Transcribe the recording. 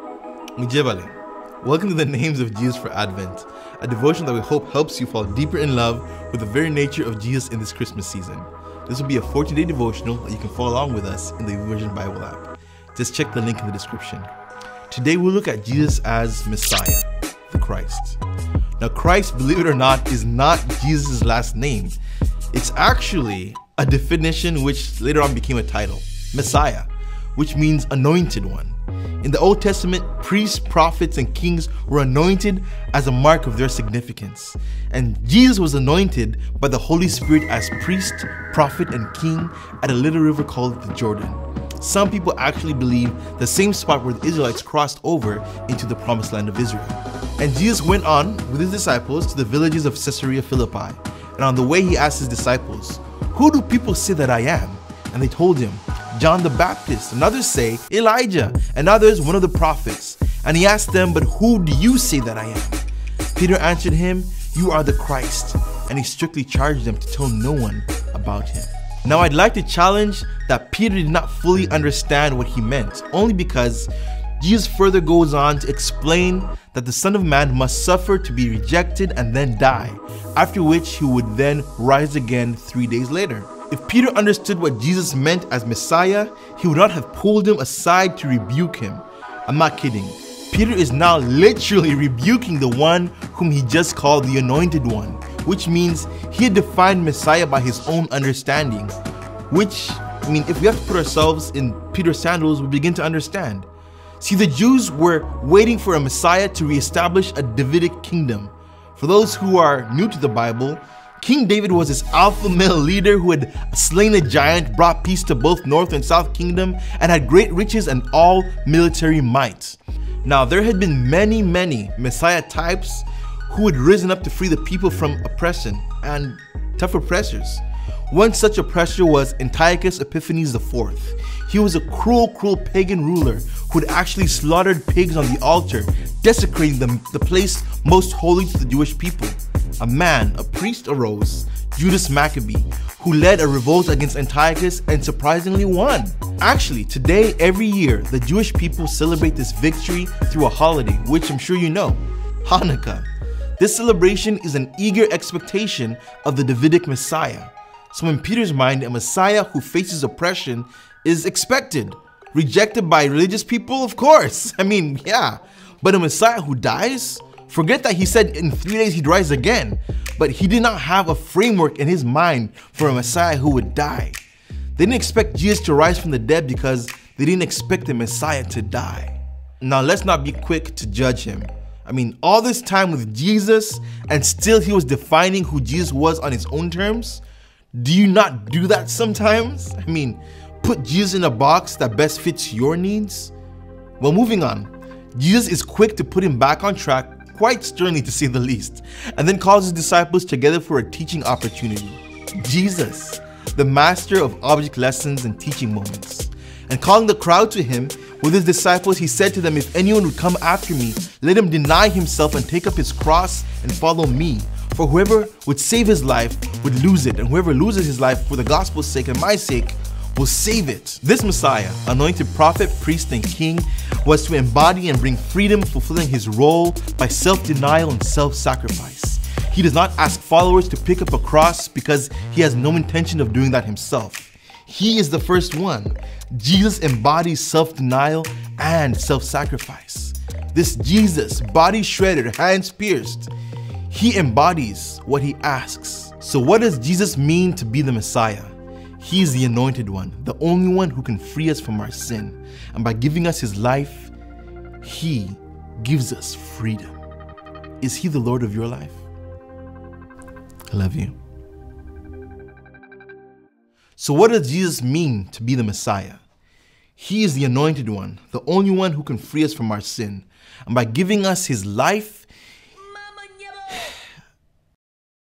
Mujebale. Welcome to the Names of Jesus for Advent, a devotion that we hope helps you fall deeper in love with the very nature of Jesus in this Christmas season. This will be a 14-day devotional that you can follow along with us in the Youversion Bible App. Just check the link in the description. Today we'll look at Jesus as Messiah, the Christ. Now Christ, believe it or not, is not Jesus' last name. It's actually a definition which later on became a title, Messiah, which means anointed one. In the Old Testament, priests, prophets, and kings were anointed as a mark of their significance. And Jesus was anointed by the Holy Spirit as priest, prophet, and king at a little river called the Jordan. Some people actually believe the same spot where the Israelites crossed over into the promised land of Israel. And Jesus went on with his disciples to the villages of Caesarea Philippi. And on the way he asked his disciples, "Who do people say that I am?" And they told him, "John the Baptist, and others say Elijah, and others one of the prophets." And he asked them, "But who do you say that I am?" Peter answered him, "You are the Christ." And he strictly charged them to tell no one about him. Now I'd like to challenge that Peter did not fully understand what he meant, only because Jesus further goes on to explain that the Son of Man must suffer to be rejected and then die, after which he would then rise again 3 days later. If Peter understood what Jesus meant as Messiah, he would not have pulled him aside to rebuke him. I'm not kidding. Peter is now literally rebuking the one whom he just called the Anointed One, which means he had defined Messiah by his own understanding, which, if we have to put ourselves in Peter's sandals, we begin to understand. See, the Jews were waiting for a Messiah to reestablish a Davidic kingdom. For those who are new to the Bible, King David was this alpha male leader who had slain a giant, brought peace to both North and South Kingdom, and had great riches and all military might. Now, there had been many Messiah types who had risen up to free the people from oppression and tough oppressors. One such oppressor was Antiochus Epiphanes IV. He was a cruel pagan ruler who had actually slaughtered pigs on the altar, desecrating the place most holy to the Jewish people. A priest arose, Judas Maccabee, who led a revolt against Antiochus and surprisingly won. Actually, today, every year, the Jewish people celebrate this victory through a holiday, which I'm sure you know, Hanukkah. This celebration is an eager expectation of the Davidic Messiah. So in Peter's mind, a Messiah who faces oppression is expected. Rejected by religious people, of course. Yeah. But a Messiah who dies? Forget that he said in 3 days he'd rise again. But he did not have a framework in his mind for a Messiah who would die. They didn't expect Jesus to rise from the dead because they didn't expect the Messiah to die. Now let's not be quick to judge him. All this time with Jesus, and still he was defining who Jesus was on his own terms. Do you not do that sometimes? Put Jesus in a box that best fits your needs? Well, moving on. Jesus is quick to put him back on track, quite sternly to say the least, and then calls his disciples together for a teaching opportunity. Jesus, the master of object lessons and teaching moments. And calling the crowd to him with his disciples, he said to them, "If anyone would come after me, let him deny himself and take up his cross and follow me. For whoever would save his life would lose it, and whoever loses his life for the gospel's sake and my sake will save it." This Messiah, anointed prophet, priest, and king, was to embody and bring freedom, fulfilling his role by self-denial and self-sacrifice. He does not ask followers to pick up a cross because he has no intention of doing that himself. He is the first one. Jesus embodies self-denial and self-sacrifice. This Jesus, body shredded, hands pierced, he embodies what he asks. So what does Jesus mean to be the Messiah? He is the anointed one, the only one who can free us from our sin. And by giving us his life, he gives us freedom. Is he the Lord of your life? I love you. So what does Jesus mean to be the Messiah? He is the anointed one, the only one who can free us from our sin. And by giving us his life,